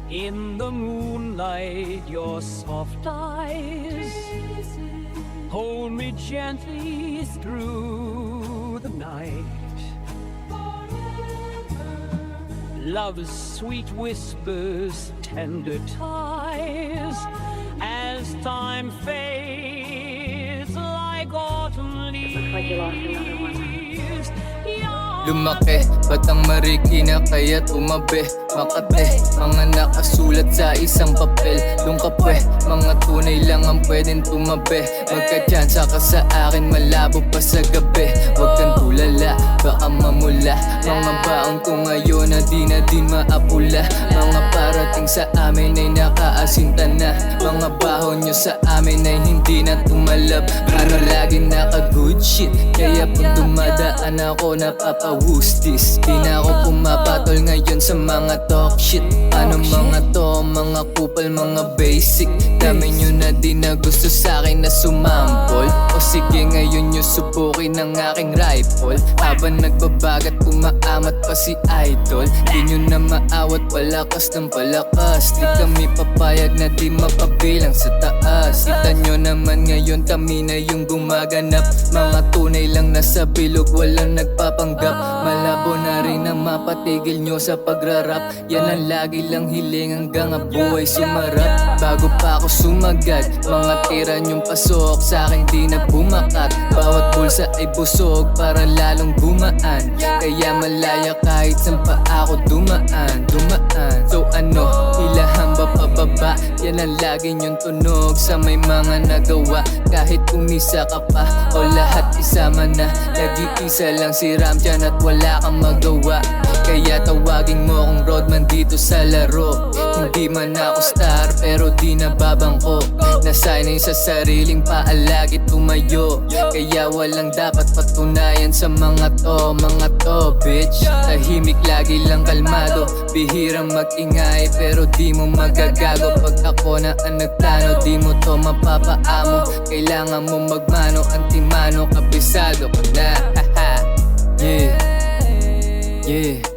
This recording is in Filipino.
In the moonlight, your soft eyes hold me gently through the night. Love's sweet whispers, tender ties, as time fades like autumn leaves. Lumaki, batang marikina kaya tumabi Makate, mga nakasulat sa isang papel Lungkapwe, mga tunay lang ang pwedeng tumabi Magkatsansa ka sa akin, malabo pa sa gabi Huwag kang tulala, baka mamula Mga baon ko ngayon na di na din maapula Mga parating sa amin ay nakaasinta na Mga baho nyo sa amin ay hindi na tumalab Pero lagi naka good shit Kaya pag dumadaan ako napapawustis Di na ako pumapatol ngayon sa mga talk shit Ano mga to, mga kupal, mga basic Dami nyo na di na gusto sa'kin na sumampol O sige ngayon nyo subukin ang aking rifle Habang nagbabagat pumaamat pa si idol Di nyo na maawat palakas ng palakas Di kami papayag na di mapabilang sa taas Kita nyo naman ngayon kami na yung gumaganap Mga tunay lang nasa bilog walang nagpapanggap Malabo na rin na mapatigil nyo sa pagrarap Yan ang lagi lang hiling hanggang ang buhay sumarap Bago pa ako sumagad Mga tira nyong pasok sa'kin di na bumakat Bawat bulsa ay busog para lalong gumaan Kaya malaya kahit saan pa ako dumaan So ano, hilahan ba pababa Yan ang lagi nyong tunog sa may mga nagawa Kahit umisa ka pa o lahat isama na Nag-iisa lang si Ramjan at wala kang magawa Kaya tawagin mo akong roadman dito sa laro Hindi man ako star pero di nababangko Nasanay sa sariling paalagi tumayo Kaya walang dapat patunayan sa mga to bitch Tahimik lagi lang kalmado Bihirang mag-ingay pero di mo magagago Pag ako na ang nagplano di mo to mapapaamo Kailangan mo magmano, antimano, kabisado ka na Yeah